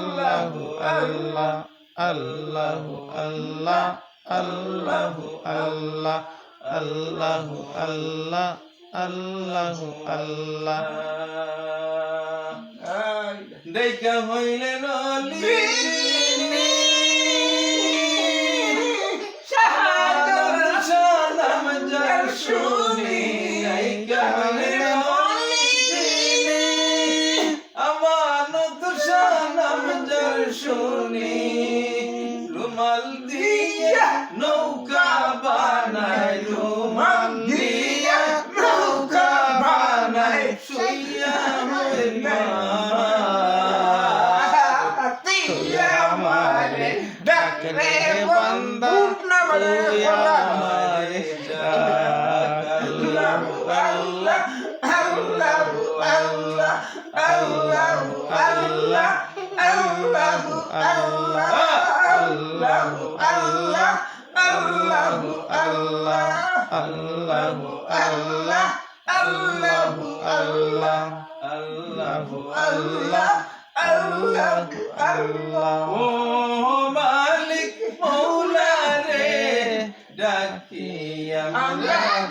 আল্লাহু আল্লাহ আল্লাহু আল্লাহ আল্লাহু আল্লাহ আল্লাহু আল্লাহ আল্লাহু আল্লাহ দেখা হইলেন অলি সালাম যার শুনি দেখা হইলেন শুনি রুমাল দিয়া নৌকা বানাই রুমাল দিয়া নৌকা বানাই শুইয়া আমারে ডাকরে বান্দা শুইয়া আমারে আল্লাহু আল্লাহ আল্লাহু আল্লাহ আল্লাহু আল্লাহ Allahu Allah Allahu Allah Allahu Allah Allahu Allah Allahu Allah Allahu Allah Allahu Allah Oh Malik Maula re dakiya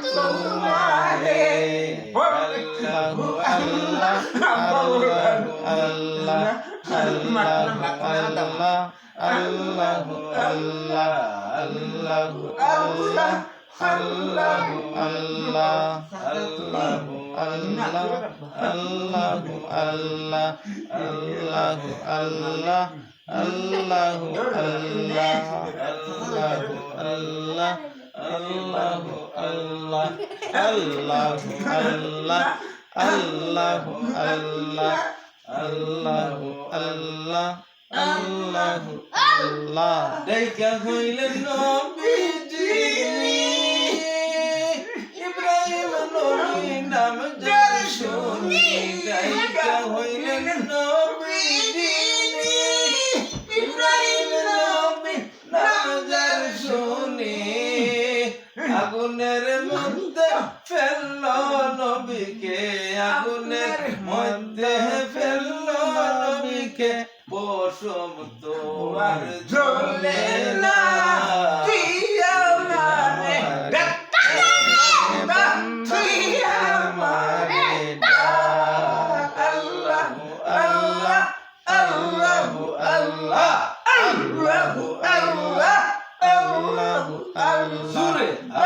tumhare Allahu Allah Allahu Allah Allahu Allah Allahu Allah Allahu Allah Allahu Allah Allahu Allah Allahu Allah Allahu Allah Allahu Allah Allahu Allah Allahu Allah Allahu Allah Allahu Allah Allahu Allah Allahu Allah দেখা হইলেন নবীজি ইব্রাহিম নবী নাম যার শুনি দেখা হইলেন নবীজি ইব্রাহিম নবী নাম যার শুনি আগুনের মধ্যে ফেললো নবীকে আগুনের মধ্যে ফেললো নবীকে পশম তোমার জ্বলে না Allahu Allah Allahu Allah Allahu Allah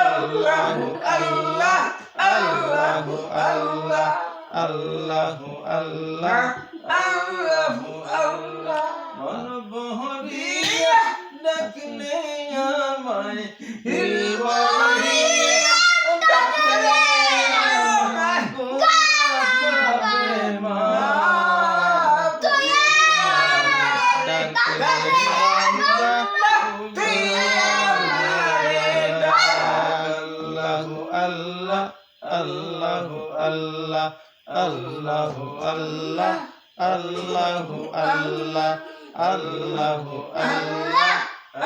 Allahu Allah Allahu Allah Allahu Allah Allahu Allah মনবহরিয়া ডাকলে আমায় হিলবহরিয়া ডাকলে আমায় গোলাপে মা Allahu Allah Allahu Allah Allahu Allah Allahu Allah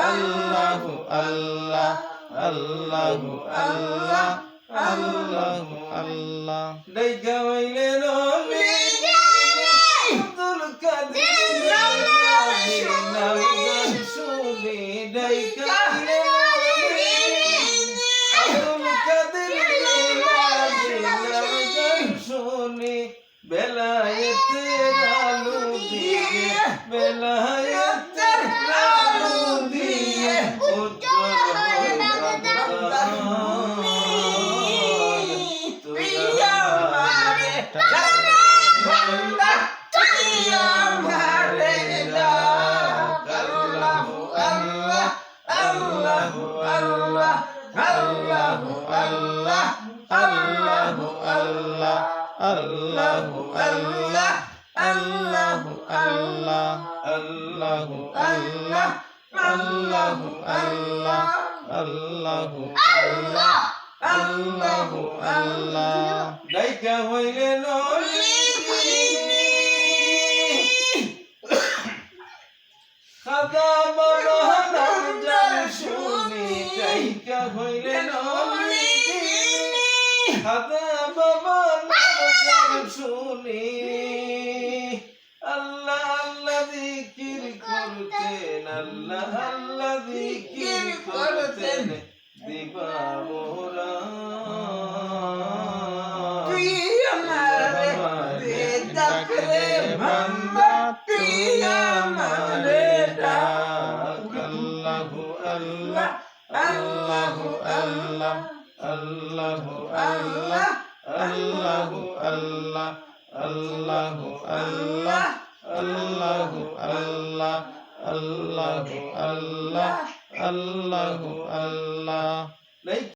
Allahu Allah Allahu Allah Allahu Allah দেখা হইলেন অলি আব্দুল কাদের নাম শুনি দেখা হইলেন আব্দুল কাদের শুনি বেলায়েতের আলো দিয়ে বেলায়েতের আলো দিয়ে উজ্জ্বল হয়ে তুই আমারে বান্দা তুই আমারে আল্লাহু আল্লাহ Allahu Allah Allahu Allah Allahu Allah Allahu Allah Allahu Allah Allahu Allah Allahu Allah Allahu Allah Allahu Allah দেখা হইলেন খাদা বাবা নাম যার শুনি দেখা হইলেন খাদা বাবা নাম যার শুনি আল্লাহ আল্লাহ জিকির করতেন আল্লাহ আল্লাহ জিকির করতেন দিবাবরা তুই আমারে ডাকলে বান্দা তুই আমারে ডাক আল্লাহু আল্লাহ আল্লাহু আল্লাহ আল্লাহু আল্লাহ আল্লাহু আল্লাহ আল্লাহু আল্লাহ আল্লাহু আল্লাহ আল্লাহু আল্লাহ আল্লাহু আল্লাহ